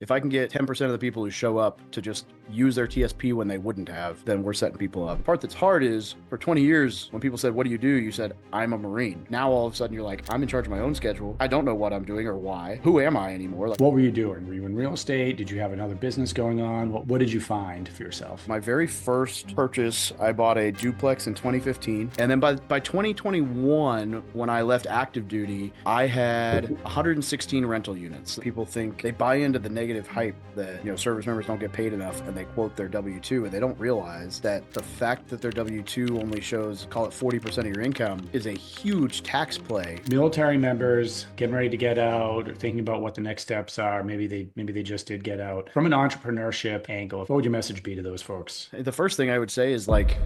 If I can get 10% of the people who show up to just use their TSP when they wouldn't have, then we're setting people up. The part that's hard is for 20 years, when people said, "What do?" You said, "I'm a Marine." Now all of a sudden you're like, "I'm in charge of my own schedule. I don't know what I'm doing or why. Who am I anymore?" Like, What were you doing? Were you in real estate? Did you have another business going on? What did you find for yourself? my very first purchase, I bought a duplex in 2015. And then by 2021, when I left active duty, I had 116 rental units. People think they buy into the negative hype that, service members don't get paid enough and they quote their W-2, and they don't realize that the fact that their W-2 only shows, call it 40% of your income, is a huge tax play. Military members getting ready to get out or thinking about what the next steps are. Maybe they just did get out. From an entrepreneurship angle, what would your message be to those folks? The first thing I would say is like,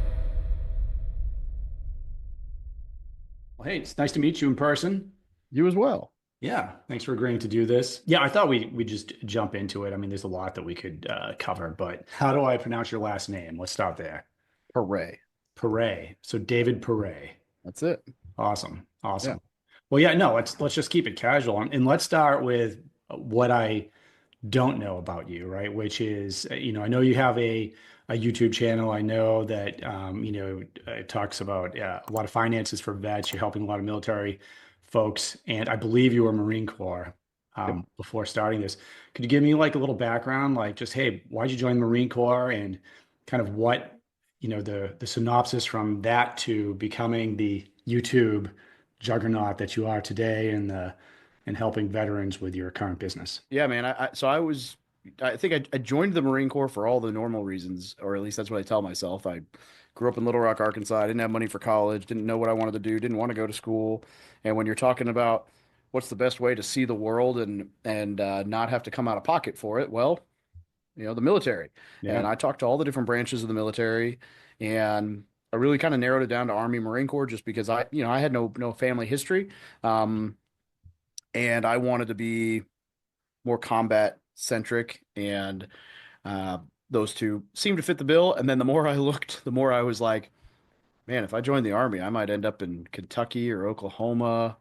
Well, hey, it's nice to meet you in person. you as well. Yeah, thanks for agreeing to do this. Yeah, I thought we just jump into it. I mean, there's a lot that we could cover, but how do I pronounce your last name? Let's start there. Hooray. Pere. So David Pere. That's it. Awesome. Yeah. Awesome. Well, yeah, no, let's just keep it casual and let's start with what I don't know about you, right? Which is, I know you have a YouTube channel. I know that it talks about a lot of finances for vets. You're helping a lot of military folks, and I believe you were Marine Corps Yep. before starting this. Could you give me like a little background, like just, hey, why'd you join the Marine Corps, and kind of what, the synopsis from that to becoming the YouTube juggernaut that you are today, and helping veterans with your current business? Yeah, man. I think I joined the Marine Corps for all the normal reasons, or at least that's what I tell myself. I grew up in Little Rock, Arkansas. I didn't have money for college, didn't know what I wanted to do, didn't want to go to school. And when you're talking about what's the best way to see the world and not have to come out of pocket for it, well, the military. And Yeah. I talked to all the different branches of the military, and I really kind of narrowed it down to Army Marine Corps just because I had no family history. Um, and I wanted to be more combat centric, and uh, those two seemed to fit the bill. And then the more I looked, the more I was like, man, if I joined the Army, I might end up in Kentucky or Oklahoma,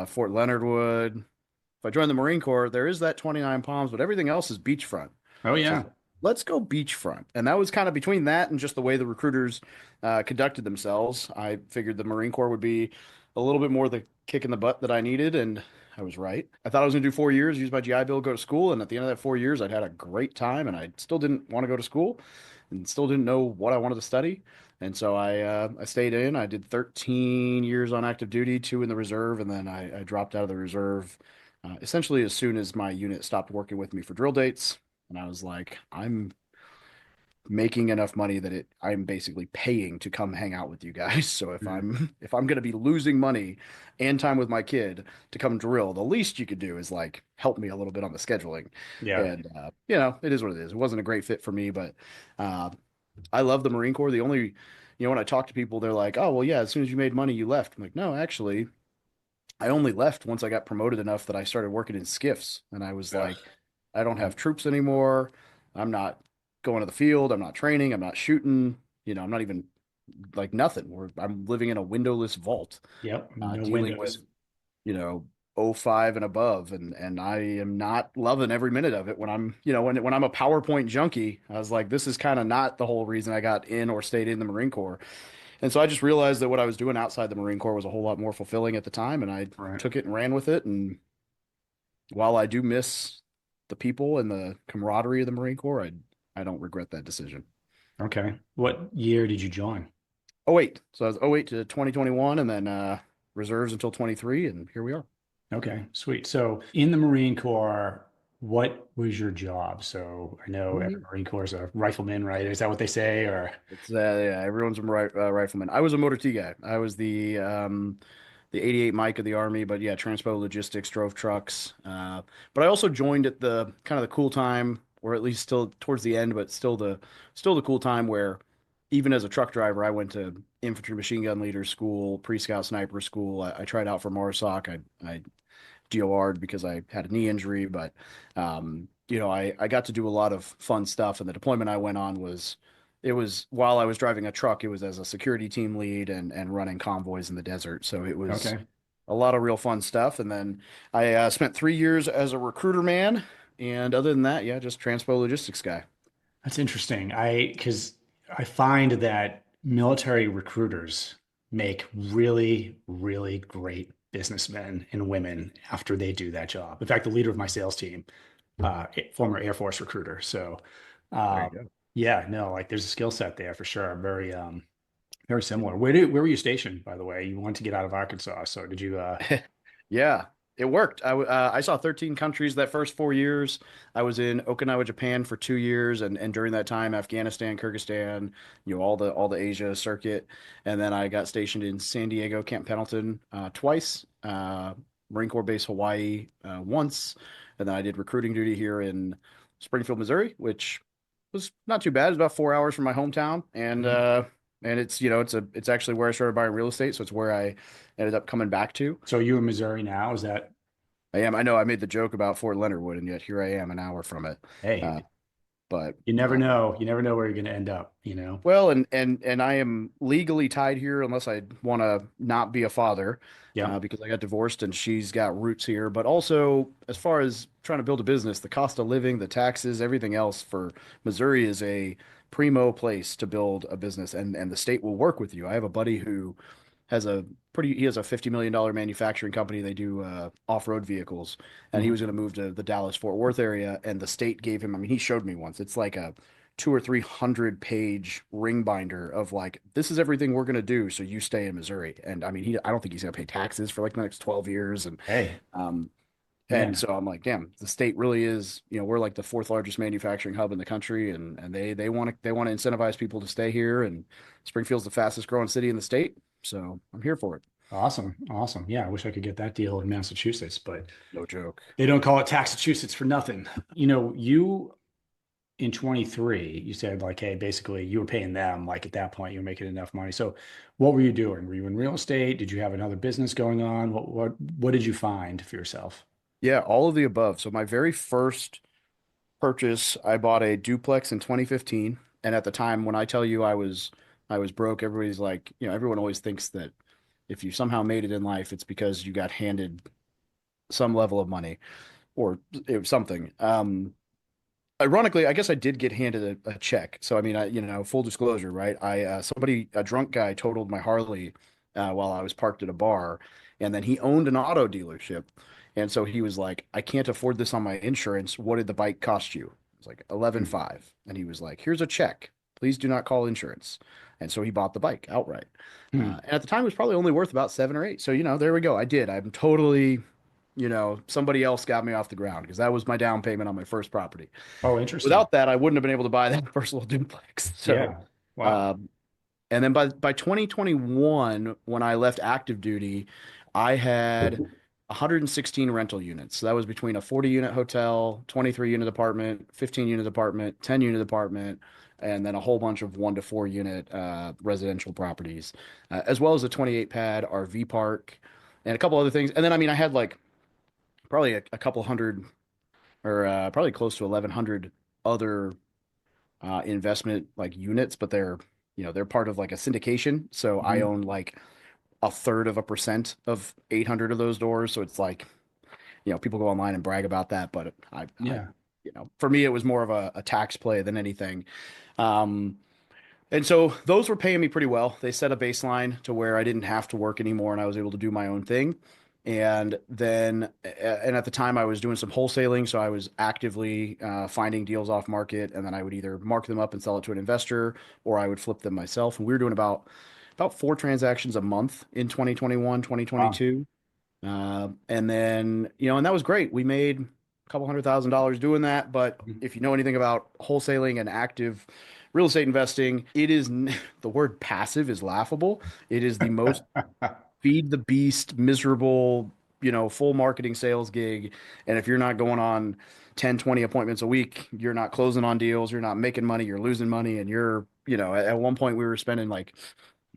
Fort Leonard Wood. If I joined the Marine Corps, there is that 29 Palms, but everything else is beachfront. Oh So yeah. let's go beachfront. And that was kind of between that and just the way the recruiters conducted themselves. I figured the Marine Corps would be a little bit more the kick in the butt that I needed. And I was right. I thought I was going to do 4 years, use my GI Bill, go to school. And at the end of that 4 years, I'd had a great time, and I still didn't want to go to school and still didn't know what I wanted to study. And so I stayed in. I did 13 years on active duty, 2 in the reserve, and then I dropped out of the reserve essentially as soon as my unit stopped working with me for drill dates. And I was like, I'm making enough money that I'm basically paying to come hang out with you guys. So if Mm. I'm going to be losing money and time with my kid to come drill, the least you could do is like help me a little bit on the scheduling. Yeah. And it is what it is. It wasn't a great fit for me, but uh, I love the Marine Corps. The only, when I talk to people, they're like, "Oh, well, yeah, as soon as you made money, you left." I'm like, "No, actually, I only left once I got promoted enough that I started working in skiffs, and I was Ugh. like, I don't have troops anymore. I'm not going to the field. I'm not training. I'm not shooting. I'm not even like nothing. I'm living in a windowless vault, Yep. No dealing with, windows. you know, '05 and above. And I am not loving every minute of it when when I'm a PowerPoint junkie. I was like, this is kind of not the whole reason I got in or stayed in the Marine Corps. And so I just realized that what I was doing outside the Marine Corps was a whole lot more fulfilling at the time. And I Right. took it and ran with it. And while I do miss the people and the camaraderie of the Marine Corps, I don't regret that decision. Okay. What year did you join? Oh wait, so I was '08 to 2021, and then reserves until 23, and here we are. Okay, sweet. So in the Marine Corps, what was your job? So I know every Mhm. Marine Corps is a rifleman, right? Is that what they say? Or It's yeah, everyone's a rifleman. I was a motor T guy. I was the 88 Mike of the Army, but yeah, transpo logistics, drove trucks. But I also joined at the kind of the cool time, or at least still towards the end, but still the cool time where even as a truck driver, I went to infantry machine gun leader school, pre-scout sniper school. I tried out for MARSOC. I DOR'd because I had a knee injury, but I got to do a lot of fun stuff. And the deployment I went on it was while I was driving a truck, it was as a security team lead and running convoys in the desert. So it was okay. a lot of real fun stuff. And then I spent 3 years as a recruiter man, And other than that, yeah, just transpo logistics guy. That's interesting. Because I find that military recruiters make really, really great businessmen and women after they do that job. In fact, the leader of my sales team, former Air Force recruiter. So, There um, you go. yeah, no, like there's a skill set there for sure. Very similar. Where were you stationed, by the way? You wanted to get out of Arkansas, so did you? Yeah, it worked. I saw 13 countries that first 4 years. I was in Okinawa, Japan for 2 years, and during that time, Afghanistan, Kyrgyzstan, all the Asia circuit, and then I got stationed in San Diego, Camp Pendleton twice, Marine Corps Base Hawaii once, and then I did recruiting duty here in Springfield, Missouri, which was not too bad. It's about 4 hours from my hometown, and it's actually where I started buying real estate, so it's where I ended up coming back to. So you in Missouri now? Is that, I am. I know I made the joke about Fort Leonard Wood, and yet here I am an hour from it. Uh, hey, but you never know. You never know where you're going to end up, you know? well, and I am legally tied here unless I want to not be a father, Yeah. because I got divorced and she's got roots here. But also, as far as trying to build a business, the cost of living, the taxes, everything else for Missouri is a primo place to build a business, and the state will work with you. I have a buddy who he has a $50 million manufacturing company. They do off-road vehicles, and he Mhm. was going to move to the Dallas Fort Worth area, and the state gave him, I mean, he showed me once. It's like a 200 or 300 page ring binder of like, this is everything we're going to do, so you stay in Missouri. And I mean, I don't think he's going to pay taxes for like the next 12 years. Hey, Um, and man, so I'm like, damn, the state really is, we're like the fourth largest manufacturing hub in the country, and they want to incentivize people to stay here. And Springfield's the fastest growing city in the state, so I'm here for it. awesome. Awesome. Yeah, I wish I could get that deal in Massachusetts, but No joke. they don't call it Taxachusetts for nothing. You know, you in 23, you said like, hey, basically you were paying them, like at that point you were making enough money. So what were you doing? Were you in real estate? Did you have another business going on? What did you find for yourself? Yeah, all of the above. So my very first purchase, I bought a duplex in 2015, and at the time when I tell you I was broke, everybody's like, everyone always thinks that if you somehow made it in life, it's because you got handed some level of money or it was something. Ironically, I guess I did get handed a check. So I mean, full disclosure, right? A drunk guy totaled my Harley while I was parked at a bar, and then he owned an auto dealership, and so he was like, "I can't afford this on my insurance. What did the bike cost you?" I was like 11.5, and he was like, "Here's a check. Please do not call insurance." And so he bought the bike outright. Hmm. And at the time, it was probably only worth about 7 or 8. So there we go. I did. I'm totally, somebody else got me off the ground because that was my down payment on my first property. Oh, interesting. Without that, I wouldn't have been able to buy that first little duplex. So, Yeah. Wow. um, and then by 2021, when I left active duty, I had 116 rental units. So that was between a 40-unit hotel, 23-unit apartment, 15-unit apartment, 10-unit apartment, and then a whole bunch of 1 to 4 unit residential properties, as well as a 28 pad RV park and a couple other things. And then, I mean, I had like probably a couple hundred or probably close to 1,100 other investment like units, but they're part of like a syndication. So I Mhm. own like a third of a percent of 800 of those doors. So it's like, people go online and brag about that, but Yeah. for me, it was more of a tax play than anything. Um, and so those were paying me pretty well. They set a baseline to where I didn't have to work anymore and I was able to do my own thing. And at the time I was doing some wholesaling. So I was actively finding deals off market. And then I would either mark them up and sell it to an investor or I would flip them myself. And we were doing about 4 transactions a month in 2021, Wow. 2022. And then, and that was great. We made a couple $100,000 doing that. But Mhm. if you know anything about wholesaling and active real estate investing, the word passive is laughable. It is the most feed the beast, miserable, full marketing sales gig. And if you're not going on 10, 20 appointments a week, you're not closing on deals, you're not making money, you're losing money. And at one point we were spending like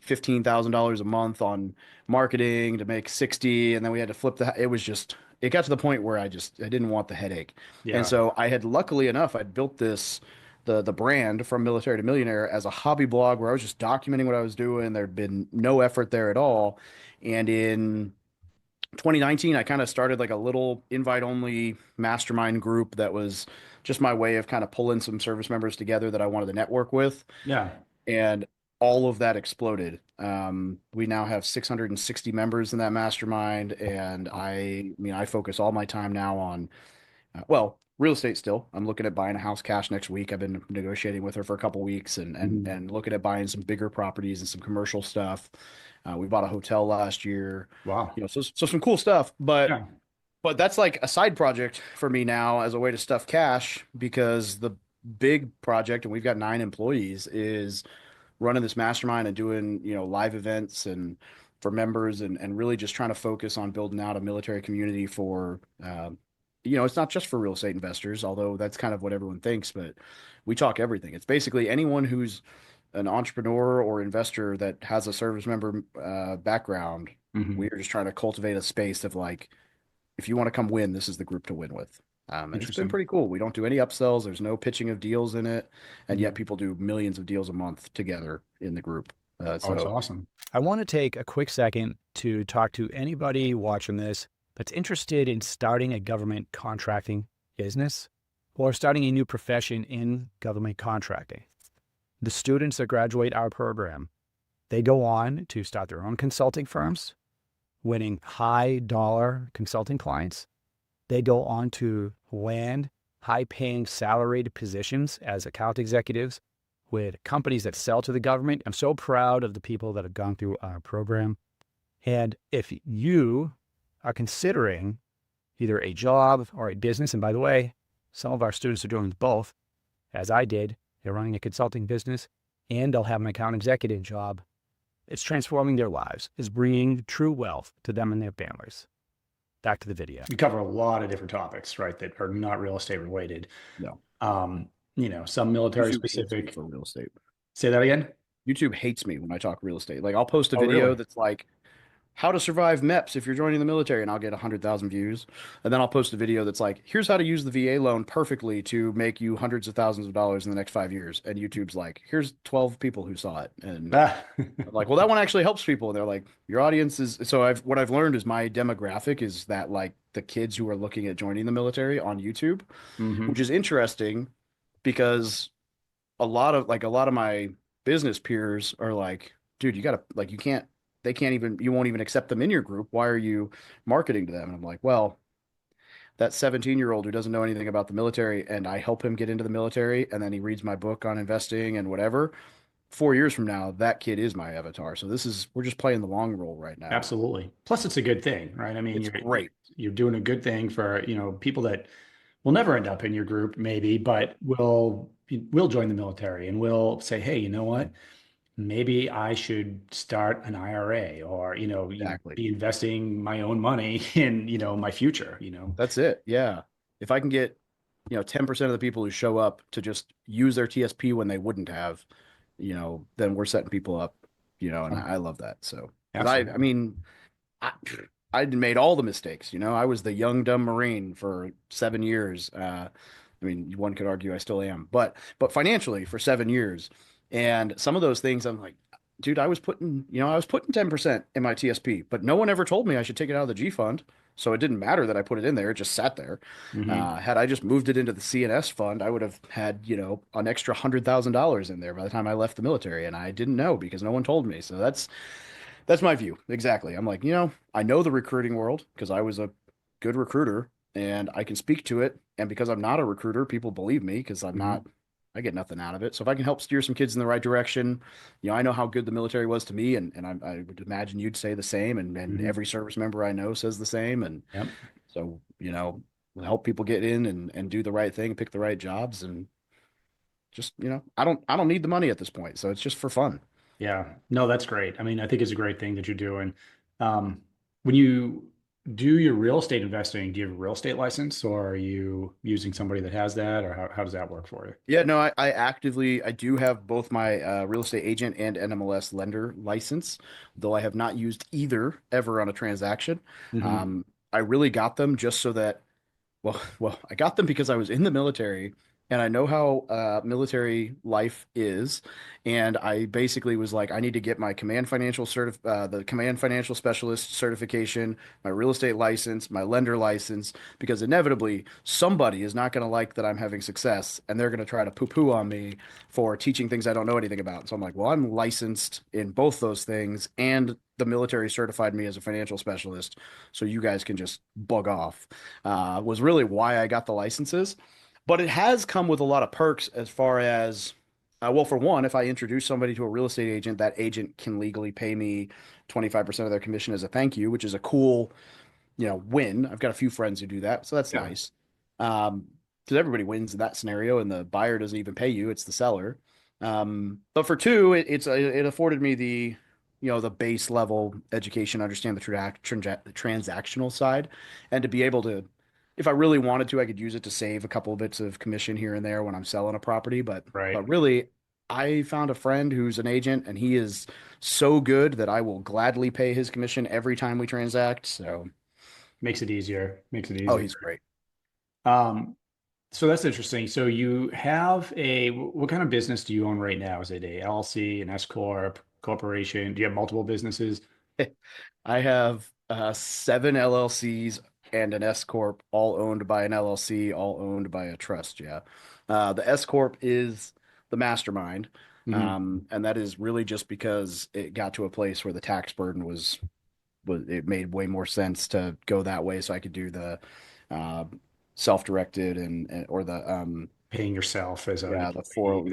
$15,000 a month on marketing to make 60, and then we had to flip it got to the point where I didn't want the headache. And Yeah. so I had, luckily enough, I'd built the brand from military to millionaire as a hobby blog where I was just documenting what I was doing. There'd been no effort there at all. And in 2019, I kind of started like a little invite only mastermind group that was just my way of kind of pulling some service members together that I wanted to network with. Yeah. And all of that exploded. We now have 660 members in that mastermind. And I focus all my time now on, well, real estate still. I'm looking at buying a house cash next week. I've been negotiating with her for a couple weeks and, and, Mhm. and looking at buying some bigger properties and some commercial stuff. We bought a hotel last year, Wow. so some cool stuff, Yeah. but that's like a side project for me now as a way to stuff cash because the big project, and we've got 9 employees, is running this mastermind and doing, live events and for members and really just trying to focus on building out a military community for, it's not just for real estate investors, although that's kind of what everyone thinks, but we talk everything. It's basically anyone who's an entrepreneur or investor that has a service member background. Hmm. We are just trying to cultivate a space of like, if you want to come win, this is the group to win with. And it's been Interesting. pretty cool. We don't do any upsells. There's no pitching of deals in it, and yet Mhm. people do millions of deals a month together in the group. Oh, it's So awesome. I want to take a quick second to talk to anybody watching this that's interested in starting a government contracting business or starting a new profession in government contracting. The students that graduate our program, they go on to start their own consulting firms, winning high dollar consulting clients. They go on to land high paying salaried positions as account executives with companies that sell to the government. I'm so proud of the people that have gone through our program. And if you are considering either a job or a business, and by the way, some of our students are doing both, as I did, they're running a consulting business and they'll have an account executive job. It's transforming their lives, it's bringing true wealth to them and their families. Back to the video. We cover a lot of different topics, right, that are not real estate related. no, Some military YouTube hates me specific. for real estate. Say that again. YouTube hates me when I talk real estate. Like I'll post a Oh, video really? that's like how to survive MEPS if you're joining the military, and I'll get 100,000 views. And then I'll post a video that's like, here's how to use the VA loan perfectly to make you hundreds of thousands of dollars in the next 5 years. And YouTube's like, here's 12 people who saw it. And Ah. I'm like, well, that one actually helps people. And they're like, your audience is so what I've learned is my demographic is that like the kids who are looking at joining the military on YouTube, which Hmm. is interesting because a lot of my business peers are like, dude, you gotta like you can't they can't even you won't even accept them in your group. Why are you marketing to them? And I'm like, well, that 17-year-old who doesn't know anything about the military and I help him get into the military and then he reads my book on investing and whatever, 4 years from now, that kid is my avatar. So we're just playing the long role right now. Absolutely. Plus, it's a good thing, right? I mean, It's great. you're doing a good thing for, people that will never end up in your group, maybe, Yep. but will join the military and will say, hey, you know what? Maybe I should start an IRA or, Exactly. be investing my own money in, my future, That's it. Yeah. If I can get, 10% of the people who show up to just use their TSP when they wouldn't have, then we're setting people up, and Oh, I love that. So, because I absolutely. mean, I, I made all the mistakes, I was the young, dumb Marine for 7 years. I mean, one could argue I still am, but financially for 7 years. And some of those things I'm like, dude, I was putting 10% in my TSP, but no one ever told me I should take it out of the G fund. So it didn't matter that I put it in there. It just sat there. Hmm. Had I just moved it into the CNS fund, I would have had, an extra $100,000 in there by the time I left the military. And I didn't know because no one told me. So that's my view. Exactly. I'm like, I know the recruiting world because I was a good recruiter and I can speak to it. And because I'm not a recruiter, people believe me because Hmm. I get nothing out of it. So if I can help steer some kids in the right direction, I know how good the military was to me. And I would imagine you'd say the same. And Hmm. every service member I know says the same. And Yep. so, help people get in and do the right thing, pick the right jobs. And just, I don't need the money at this point. So it's just for fun. Yeah, no, that's great. I mean, I think it's a great thing that you're doing. Um, when you do your real estate investing, do you have a real estate license or are you using somebody that has that, or how does that work for Yeah, no, I do have both my real estate agent and NMLS lender license, though I have not used either ever on a transaction. you? Hmm. I really got them just so that, well, I got them because I was in the military and I know how military life is, and I basically was like, I need to get my the command financial specialist certification, my real estate license, my lender license, because inevitably somebody is not going to like that I'm having success, and they're going to try to poo-poo on me for teaching things I don't know anything about. So I'm like, well, I'm licensed in both those things, and the military certified me as a financial specialist, so you guys can just bug off. Was really why I got the licenses. But it has come with a lot of perks as far as, well, for one, if I introduce somebody to a real estate agent, that agent can legally pay me 25% of their commission as a thank you, which is a cool, win. I've got a few friends who do that, so that's Yeah. nice. Because everybody wins in that scenario, and the buyer doesn't even pay you; it's the seller. But for two, it afforded me the base level education, understand the transactional side, and to be able to, if I really wanted to, I could use it to save a couple of bits of commission here and there when I'm selling a property. Right. But really, I found a friend who's an agent, and he is so good that I will gladly pay his commission every time we transact. So. Makes it easier. Makes it Oh, easier. he's great. Um, so that's interesting. So you have what kind of business do you own right now? Is it a LLC, an S corp, corporation? Do you have multiple businesses? I have seven LLCs and an S corp, all owned by an LLC, all owned by a trust. Yeah, the S corp is the mastermind, Hmm. and that is really just because it got to a place where the tax burden was it made way more sense to go that way, so I could do the uh, self-directed and or the Paying yourself as an yeah, employee.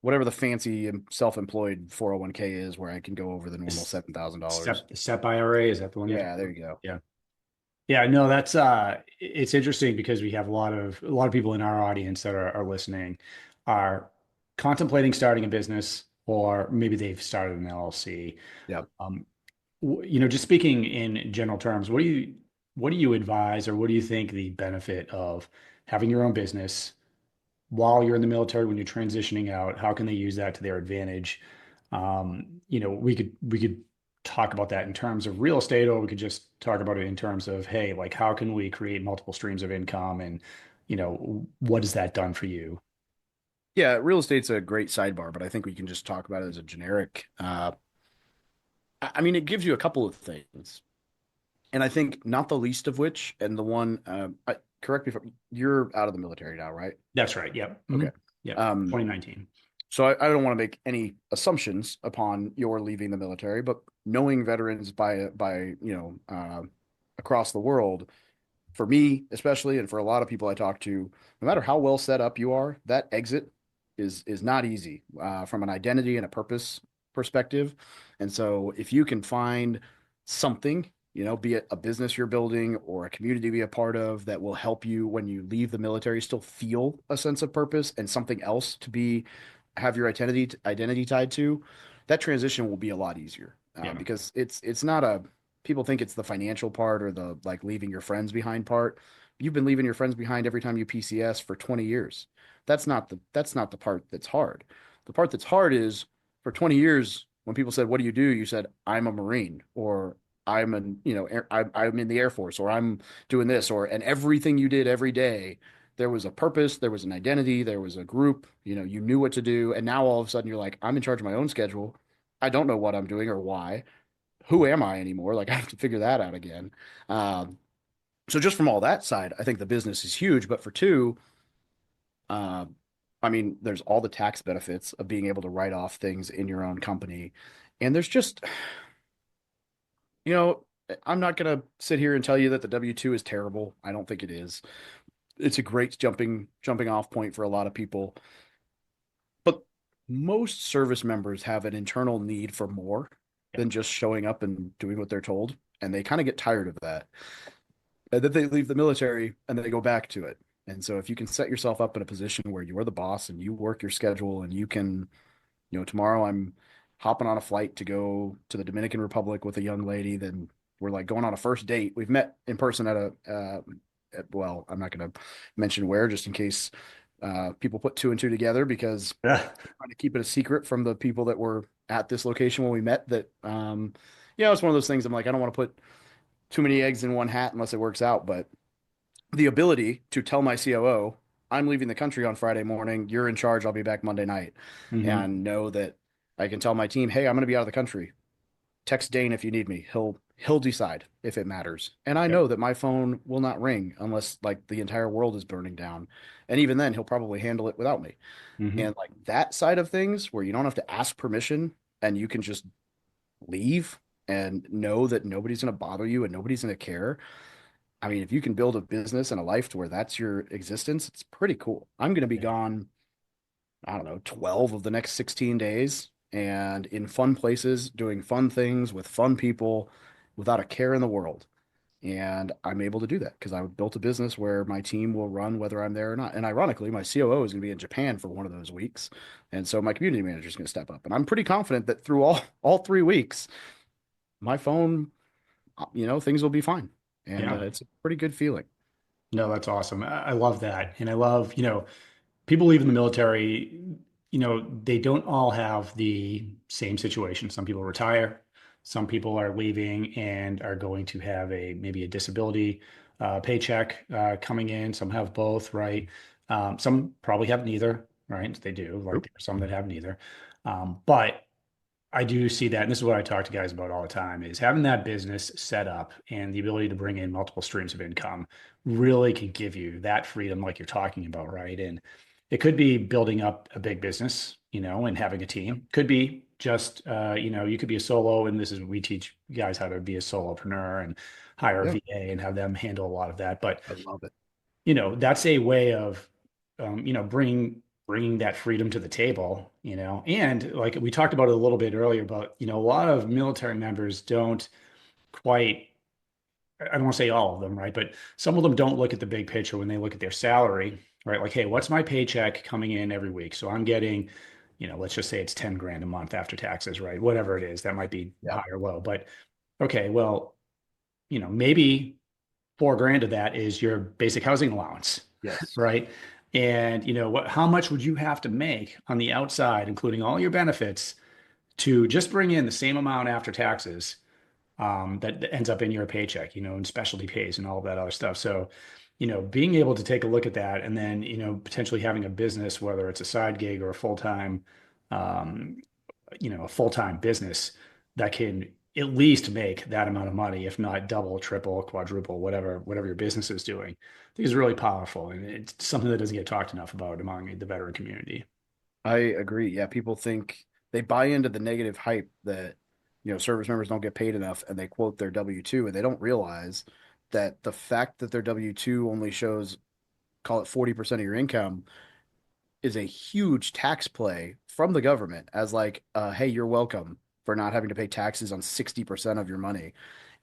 whatever the fancy self-employed 401k is, where I can go over the normal This $7,000. SEP IRA, is that the one you're Yeah, talking there about? you go. Yeah. Yeah, no, that's it's interesting because we have a lot of people in our audience that are listening are contemplating starting a business, or maybe they've started an LLC. Yeah. Um, just speaking in general terms, what do you advise, or what do you think the benefit of having your own business while you're in the military, when you're transitioning out? How can they use that to their advantage? We could talk about that in terms of real estate, or we could just talk about it in terms of, hey, like how can we create multiple streams of income, and what has that done for you? Yeah, real estate's a great sidebar, but I think we can just talk about it as a generic. I mean, it gives you a couple of things, and I think not the least of which, and the one, correct me if you're out of the military now, right? That's right. Yep. Okay. Yep. Um, 2019. so I don't want to make any assumptions upon your leaving the military, but knowing veterans across the world, for me especially, and for a lot of people I talk to, no matter how well set up you are, that exit is not easy from an identity and a purpose perspective. And so if you can find something, be it a business you're building or a community to be a part of, that will help you when you leave the military still feel a sense of purpose and something else to be have your identity tied to, that transition will be a lot easier Yeah. because it's not a people think it's the financial part or the like leaving your friends behind part. You've been leaving your friends behind every time you PCS for 20 years. That's not the part that's hard. The part that's hard is for 20 years when people said, "What do?" You said, "I'm a Marine," or I'm in the Air Force, or I'm doing this, or and everything you did every day, there was a purpose, there was an identity, there was a group, you knew what to do, and now all of a sudden you're like, I'm in charge of my own schedule. I don't know what I'm doing or why. Who am I anymore? Like I have to figure that out again. Um, so just from all that side, I think the business is huge. But for two, uh, I mean, there's all the tax benefits of being able to write off things in your own company, and there's just, you know, I'm not gonna sit here and tell you that the W-2 is terrible. I don't think it is. It's a great jumping off point for a lot of people. But most service members have an internal need for more Yeah. than just showing up and doing what they're told. And they kind of get tired of that. And then they leave the military and then they go back to it. And so if you can set yourself up in a position where you're the boss and you work your schedule and you can, tomorrow I'm hopping on a flight to go to the Dominican Republic with a young lady, then we're like going on a first date. We've met in person well, I'm not going to mention where just in case people put two and two together because Yeah. trying to keep it a secret from the people that were at this location when we met that it's one of those things I'm like, I don't want to put too many eggs in one hat unless it works out. But the ability to tell my COO, I'm leaving the country on Friday morning. You're in charge. I'll be back Monday night. Hmm. And know that I can tell my team, hey, I'm going to be out of the country. Text Dane if you need me. He'll decide if it matters. And I Yep. know that my phone will not ring unless like the entire world is burning down. And even then, he'll probably handle it without me. Hmm. And like that side of things where you don't have to ask permission and you can just leave and know that nobody's going to bother you and nobody's going to care. I mean, if you can build a business and a life to where that's your existence, it's pretty cool. I'm going to be Yeah. gone, I don't know, 12 of the next 16 days and in fun places, doing fun things with fun people without a care in the world. And I'm able to do that because I built a business where my team will run whether I'm there or not. And ironically, my COO is going to be in Japan for one of those weeks. And so my community manager is going to step up. And I'm pretty confident that through all 3 weeks, my phone, things will be fine. And Yeah. it's a pretty good feeling. No, that's awesome. I love that. And I love, people leave in the military, they don't all have the same situation. Some people retire, some people are leaving and are going to have maybe a disability paycheck coming in. Some have both, right? Some probably have neither, right? They do. Like True. there are some that have neither. But I do see that, and this is what I talk to guys about all the time, is having that business set up and the ability to bring in multiple streams of income really can give you that freedom like you're talking about, right? And it could be building up a big business, and having a team. Could be just, you could be a solo, and this is we teach guys how to be a solopreneur and hire a Yeah, VA and have them handle a lot of that. But I love it. that's a way of bringing that freedom to the table, and like we talked about it a little bit earlier, but a lot of military members don't quite, I don't want to say all of them, right, but some of them don't look at the big picture when they look at their salary, right? Like, hey, what's my paycheck coming in every week? So I'm getting, let's just say it's 10 grand a month after taxes, right? Whatever it is, that might be Yeah. high or low, but okay, well, maybe 4 grand of that is your basic housing allowance, Yes. right? And how much would you have to make on the outside, including all your benefits, to just bring in the same amount after taxes that ends up in your paycheck, and specialty pays and all of that other stuff. So, being able to take a look at that and then, potentially having a business, whether it's a side gig or um, a full-time business that can at least make that amount of money, if not double, triple, quadruple, whatever your business is doing, I think is really powerful. And it's something that doesn't get talked enough about among the veteran community. I agree. Yeah, people think they buy into the negative hype that, service members don't get paid enough and they quote their W-2 and they don't realize that the fact that their W-2 only shows, call it 40% of your income is a huge tax play from the government as like, hey, you're welcome for not having to pay taxes on 60% of your money.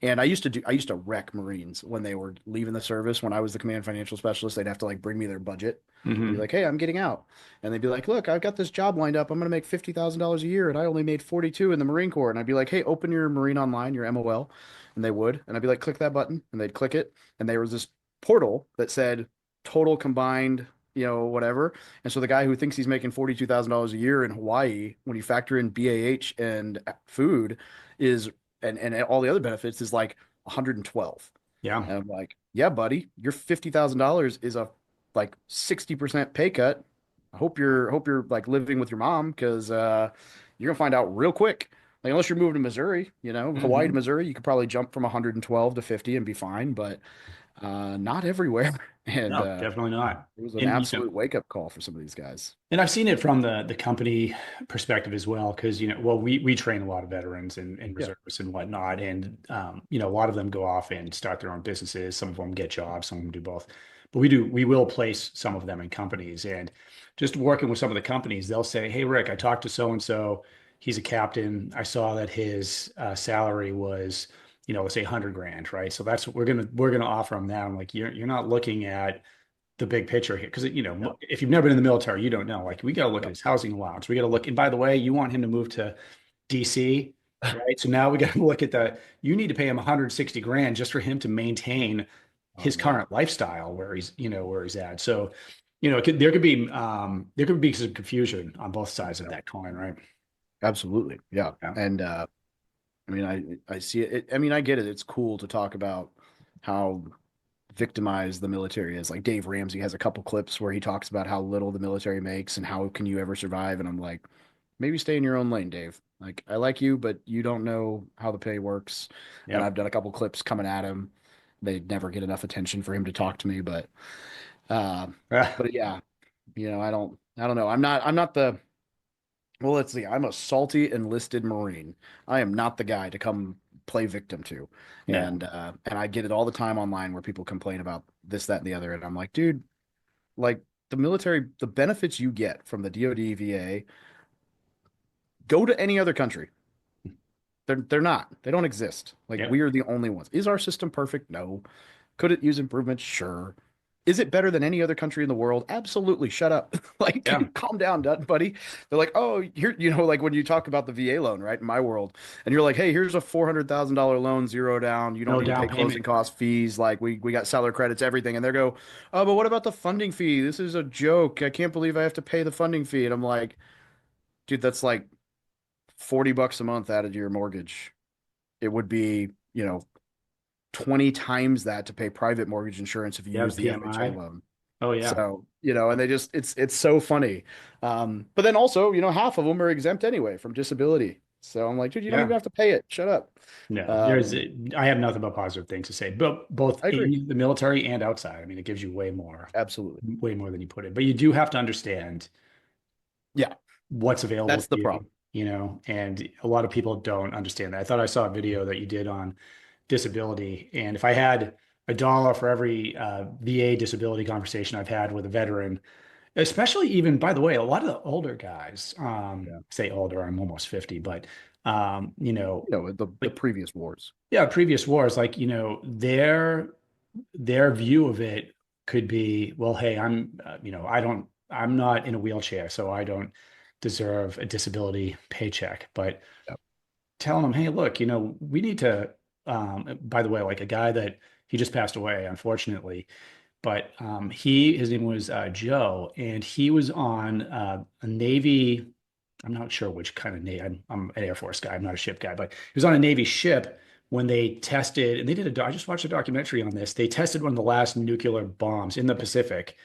And I used to wreck Marines when they were leaving the service. When I was the command financial specialist, they'd have to like bring me their budget and be Hmm. like, hey, I'm getting out. And they'd be like, look, I've got this job lined up. I'm going to make $50,000 a year. And I only made 42 in the Marine Corps. And I'd be like, hey, open your Marine Online, your MOL. And they would. And I'd be like, click that button. And they'd click it. And there was this portal that said total combined, whatever. And so the guy who thinks he's making $42,000 a year in Hawaii, when you factor in BAH and food, is and all the other benefits is like 112. Yeah. And I'm like, yeah, buddy, your $50,000 is a like 60% pay cut. I hope you're like living with your mom because you're gonna find out real quick. Like unless you're moving to Missouri, Hawaii to Hmm. Missouri, you could probably jump from 112 to 50 and be fine, but not everywhere. And No, definitely not. it was an And absolute wake up call for some of these guys. and I've seen it from the company perspective as well, because well, we train a lot of veterans and Yeah, reservists and whatnot, and a lot of them go off and start their own businesses. Some of them get jobs, some of them do both. But we will place some of them in companies, and just working with some of the companies, they'll say, "Hey, Rick, I talked to so and so. He's a captain. I saw that his salary was, let's say 100 grand, right? So that's what we're gonna offer him now." I'm like, you're not looking at the big picture here because yeah, if you've never been in the military, you don't know. Like we got to look at yeah. his housing allowance. We got to look, and by the way, you want him to move to DC, right? So now we got to look at you need to pay him 160 grand just for him to maintain Oh his man, current lifestyle where he's at. So, there could be some confusion on both sides of yeah, that coin, right? absolutely, yeah. Yeah. And I mean, I see it. I mean, I get it. It's cool to talk about how victimize the military is. Like Dave Ramsey has a couple clips where he talks about how little the military makes and how can you ever survive. And I'm like, maybe stay in your own lane, Dave. Like I like you, but you don't know how the pay works. And I've Yep. done a couple clips coming at him. They never get enough attention for him to talk to me, uh, but yeah, I don't know. I'm not the well, let's see. I'm a salty enlisted Marine. I am not the guy to come play victim to. No. And I get it all the time online where people complain about this, that, and the other. And I'm like, dude, like the military, the benefits you get from the DoD VA, go to any other country. They're not. They don't exist. Like we Yep. are the only ones. Is our system perfect? No. Could it use improvements? Sure. Is it better than any other country in the world? Absolutely. Shut up. Yeah. Like, calm down, buddy. They're like, oh, here, like when you talk about the VA loan, right? In my world, and you're like, hey, here's a $400,000 loan, zero down. You don't No need to down pay closing payment. cost fees. Like we got seller credits, everything. And they go, oh, but what about the funding fee? This is a joke. I can't believe I have to pay the funding fee. And I'm like, dude, that's like $40 a month added to your mortgage. It would be, 20 times that to pay private mortgage insurance if you Yeah. use The the FHA PMI. loan. Oh yeah. So, and they just it's so funny. But then also, half of them are exempt anyway from disability. So I'm like, dude, you don't even Yeah. have to pay it. Shut up. No, Um, I have nothing but positive things to say, but both I agree. in the military and outside. I mean, it gives you Absolutely. way more than you put in, but you do have to understand Yeah, what's available that's to the you, problem. and a lot of people don't understand that. I thought I saw a video that you did on disability, and if I had a dollar for every VA disability conversation I've had with a veteran, especially even, by the way, a lot of the older guys, Yeah. say older, I'm almost 50, but The like, previous wars. yeah, previous wars, like, their view of it could be, well, hey, I'm not in a wheelchair, so I don't deserve a disability paycheck. But Yep. telling them, hey, look, we need to, by the way, like a guy that he just passed away, unfortunately, but his name was Joe, and he was on a Navy. I'm not sure which kind of Navy. I'm an Air Force guy. I'm not a ship guy, but he was on a Navy ship when they tested, and they did I just watched a documentary on this. They tested one of the last nuclear bombs in the Pacific,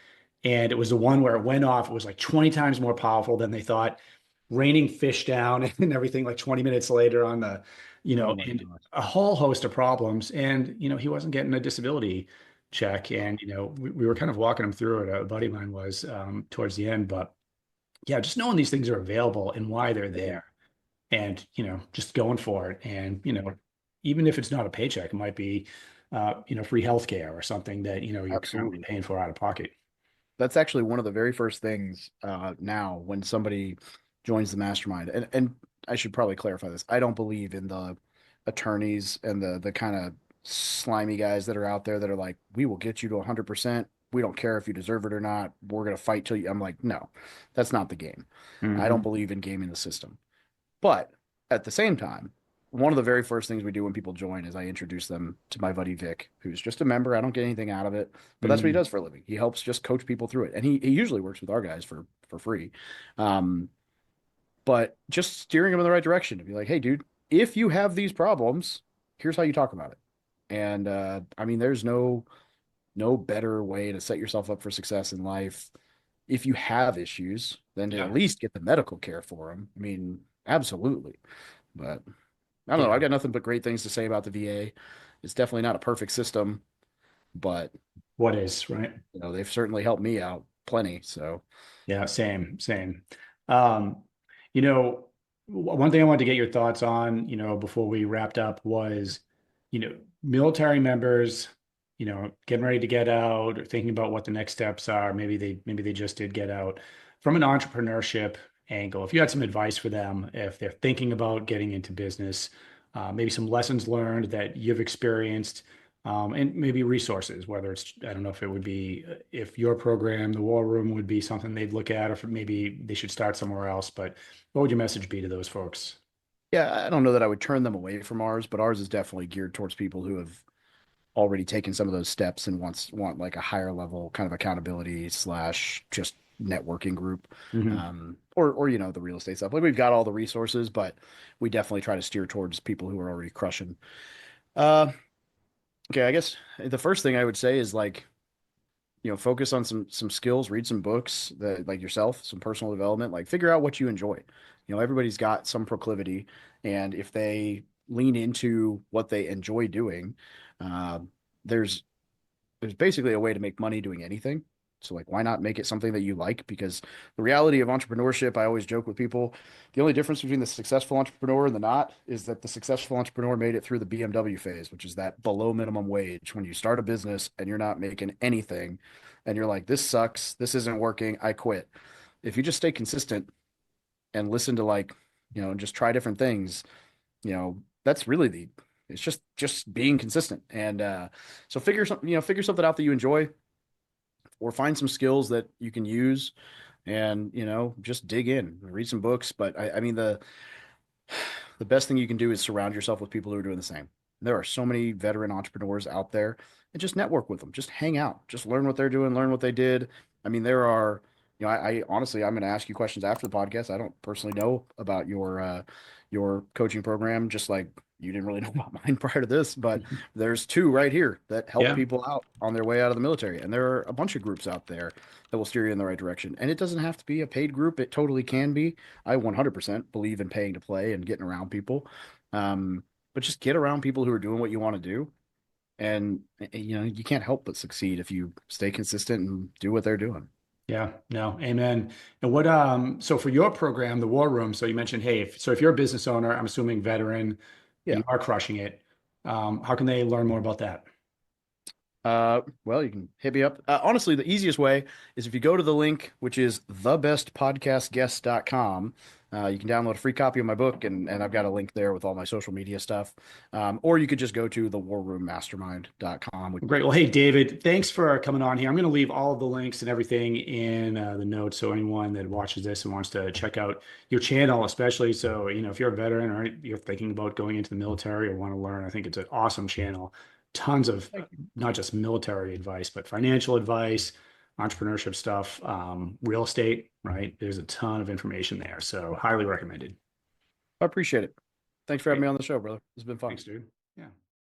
and it was the one where it went off. It was like 20 times more powerful than they thought, raining fish down and everything like 20 minutes later on Oh my and gosh. a whole host of problems. And, he wasn't getting a disability check. And, we were kind of walking him through it. A buddy of mine was towards the end, but yeah, just knowing these things are available and why they're Same. there and, just going for it. And, even if it's not a paycheck, it might be, free healthcare or something that, you're currently Absolutely. paying for out of pocket. That's actually one of the very first things now when somebody joins the mastermind. And I should probably clarify this. I don't believe in the attorneys and the kind of slimy guys that are out there that are like, we will get you to 100%. We don't care if you deserve it or not. We're going to fight till you. I'm like, no, that's not the game. I don't Hmm. believe in gaming the system. But at the same time, one of the very first things we do when people join is I introduce them to my buddy Vic, who's just a member. I don't get anything out of it, but that's what he Hmm. does for a living. He helps just coach people through it, and he usually works with our guys for free. Um, but just steering them in the right direction to be like, hey, dude, if you have these problems, here's how you talk about it. And I mean, there's no better way to set yourself up for success in life if you have issues than to at Yeah. least get the medical care for them. I mean, absolutely. But I don't know. Yeah. I've got nothing but great things to say about the VA. It's definitely not a perfect system, but What is, right? they've certainly helped me out plenty. So Yeah, same. Um, you know, One thing I wanted to get your thoughts on, before we wrapped up was, military members, getting ready to get out or thinking about what the next steps are. Maybe they just did get out. From an entrepreneurship angle, if you had some advice for them, if they're thinking about getting into business, maybe some lessons learned that you've experienced, and maybe resources, whether it's, I don't know if it would be, if your program, the War Room, would be something they'd look at, or if maybe they should start somewhere else. But what would your message be to those folks? yeah, I don't know that I would turn them away from ours, but ours is definitely geared towards people who have already taken some of those steps and want like a higher level kind of accountability slash just networking group. Hmm. Or the real estate stuff. Like we've got all the resources, but we definitely try to steer towards people who are already crushing. Uh Okay, I guess the first thing I would say is like, focus on some skills, read some books that like yourself, some personal development, like figure out what you enjoy. Everybody's got some proclivity, and if they lean into what they enjoy doing, uh, there's there's basically a way to make money doing anything. So like why not make it something that you like? Because the reality of entrepreneurship, I always joke with people, the only difference between the successful entrepreneur and the not is that the successful entrepreneur made it through the BMW phase, which is that below minimum wage when you start a business and you're not making anything and you're like, this sucks, this isn't working, I quit. If you just stay consistent and listen to like, just try different things, that's really it's just being consistent. And so figure something out that you enjoy or find some skills that you can use and just dig in, read some books. But I mean the best thing you can do is surround yourself with people who are doing the same. There are so many veteran entrepreneurs out there, and just network with them, just hang out, just learn what they're doing, learn what they did. I mean, there are, I honestly, I'm going to ask you questions after the podcast. I don't personally know about your coaching program, just like you didn't really know about mine prior to this, but there's two right here that help Yeah. people out on their way out of the military. And there are a bunch of groups out there that will steer you in the right direction. And it doesn't have to be a paid group. It totally can be. I 100% believe in paying to play and getting around people. But just get around people who are doing what you want to do. And, you can't help but succeed if you stay consistent and do what they're doing. Yeah, no, amen. And what, so for your program, the War Room, so you mentioned, hey, if you're a business owner, I'm assuming veteran, Yeah. you are crushing it. How can they learn more about that? Well, you can hit me up. Honestly, the easiest way is if you go to the link, which is thebestpodcastguest.com. You can download a free copy of my book, and I've got a link there with all my social media stuff. Or you could just go to thewarroommastermind.com. Great. Well, hey, David, thanks for coming on here. I'm going to leave all of the links and everything in the notes. So anyone that watches this and wants to check out your channel, especially, so, if you're a veteran or you're thinking about going into the military or want to learn, I think it's an awesome channel. Tons of Thank you. not just military advice, but financial advice, entrepreneurship stuff, real estate, right? There's a ton of information there. So highly recommended. I appreciate it. Thanks for having Great. me on the show, brother. It's been fun. Thanks, dude. Yeah.